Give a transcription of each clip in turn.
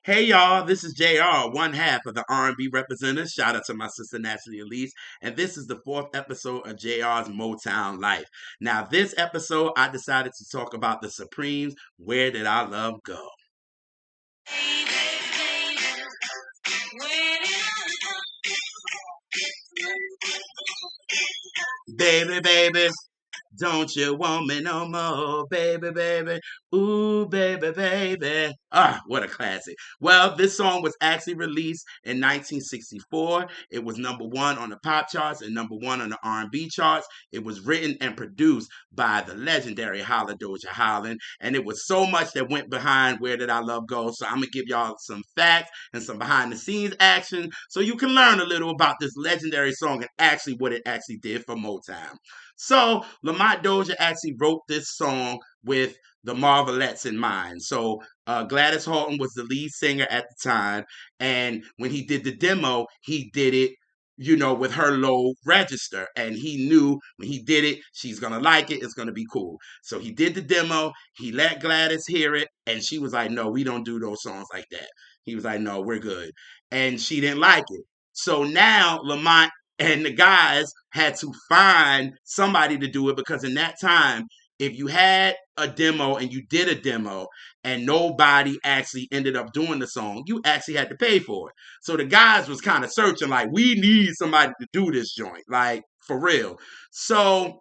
Hey y'all, this is JR, one half of the R&B representatives. Shout out to my sister Natalie Elise, and this is the fourth episode of JR's Motown Life. Now, this episode, I decided to talk about the Supremes. Where did our love go? Baby, baby, don't you want me no more, baby, baby? Ooh, baby, baby. Ah, what a classic. Well, this song was actually released in 1964. It was number one on the pop charts and number one on the R&B charts. It was written and produced by the legendary Holla Doja Holland, and it was so much that went behind Where Did Our Love Go? So I'm going to give y'all some facts and some behind the scenes action so you can learn a little about this legendary song and actually what it actually did for Motown. So Lamont Dozier actually wrote this song with the Marvelettes in mind. So Gladys Horton was the lead singer at the time, and when he did the demo, he did it, with her low register, and he knew when he did it, she's gonna like it. It's gonna be cool. So he did the demo. He let Gladys hear it, and she was like, "No, we don't do those songs like that." He was like, "No, we're good," and she didn't like it. So now Lamont and the guys had to find somebody to do it because in that time, if you had a demo and you did a demo and nobody actually ended up doing the song, you actually had to pay for it. So the guys was kind of searching like, we need somebody to do this joint, like for real. So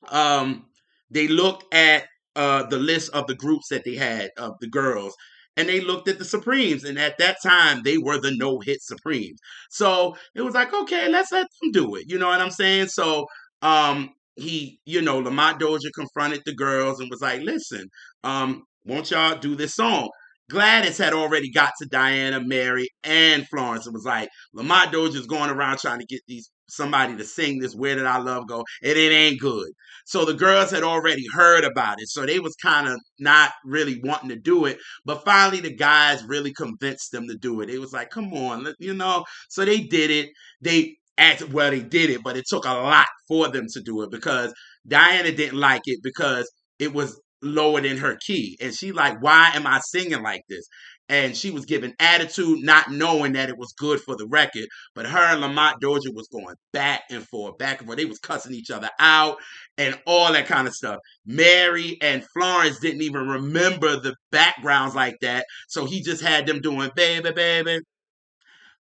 um, they looked at the list of the groups that they had of the girls, and they looked at the Supremes, and at that time they were the no hit Supremes. So it was like, okay, let's let them do it. You know what I'm saying? So Lamont Dozier confronted the girls and was like, listen, won't y'all do this song? Gladys had already got to Diana, Mary, and Florence and was like, Lamont Dozier's going around trying to get these somebody to sing this Where Did Our Love Go? And it ain't good. So the girls had already heard about it. So they was kind of not really wanting to do it. But finally the guys really convinced them to do it. It was like, come on. So they did it. They did it, but it took a lot for them to do it because Diana didn't like it because it was lower than her key. And she like, why am I singing like this? And she was giving attitude, not knowing that it was good for the record. But her and Lamont Dozier was going back and forth, back and forth. They was cussing each other out and all that kind of stuff. Mary and Florence didn't even remember the backgrounds like that. So he just had them doing baby, baby,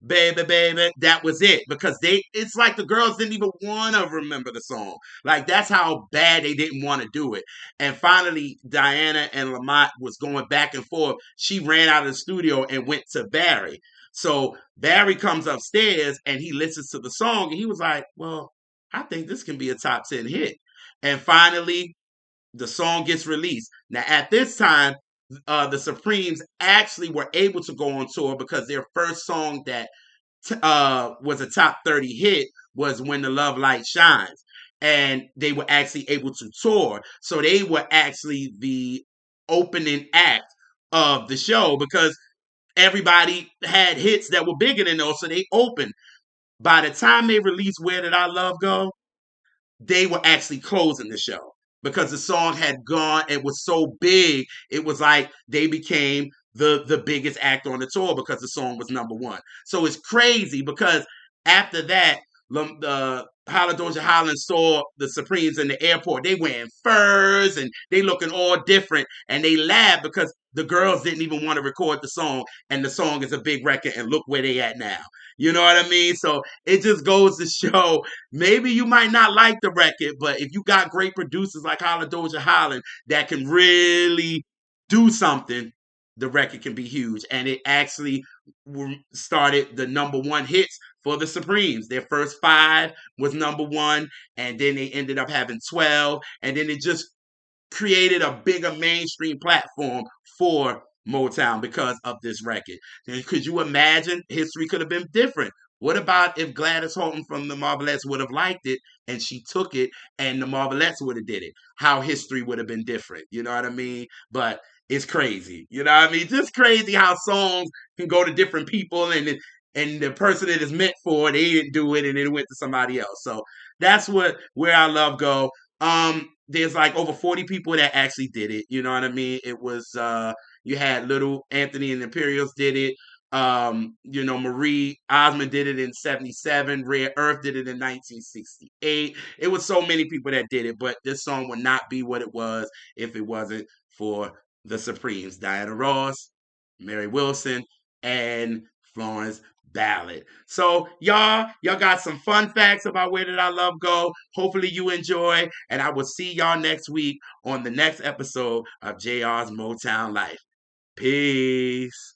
baby, baby. That was it because it's like the girls didn't even want to remember the song. Like that's how bad they didn't want to do it. And finally, Diana and Lamont was going back and forth. She ran out of the studio and went to Barry. So Barry comes upstairs and he listens to the song and he was like, well, I think this can be a top 10 hit. And finally, the song gets released. Now, at this time, the Supremes actually were able to go on tour because their first song that was a top 30 hit was When the Love Light Shines. And they were actually able to tour. So they were actually the opening act of the show because everybody had hits that were bigger than those. So they opened. By the time they released Where Did Our Love Go? They were actually closing the show because the song had gone. It was so big. It was like they became the biggest act on the tour because the song was number one. So it's crazy because after that, the Holla Doja Holland saw the Supremes in the airport. They wearing furs and they looking all different, and they laughed because the girls didn't even want to record the song, and the song is a big record. And look where they at now. You know what I mean? So it just goes to show maybe you might not like the record, but if you got great producers like Holla Doja Holland that can really do something, the record can be huge. And it actually started the number one hits for the Supremes. Their first five was number one, and then they ended up having 12, and then it just created a bigger mainstream platform for Motown because of this record. And could you imagine history could have been different? What about if Gladys Horton from the Marvelettes would have liked it and she took it and the Marvelettes would have did it? How history would have been different. You know what I mean? But it's crazy. You know what I mean? Just crazy how songs can go to different people and the person that is meant for, they didn't do it and it went to somebody else. So that's where our love go. There's like over 40 people that actually did it. You know what I mean? It was You had Little Anthony and the Imperials did it. Marie Osmond did it in 77. Rare Earth did it in 1968. It was so many people that did it, but this song would not be what it was if it wasn't for the Supremes, Diana Ross, Mary Wilson, and Florence Ballard. So y'all got some fun facts about Where Did Our Love Go? Hopefully you enjoy, and I will see y'all next week on the next episode of JR's Motown Life. Peace.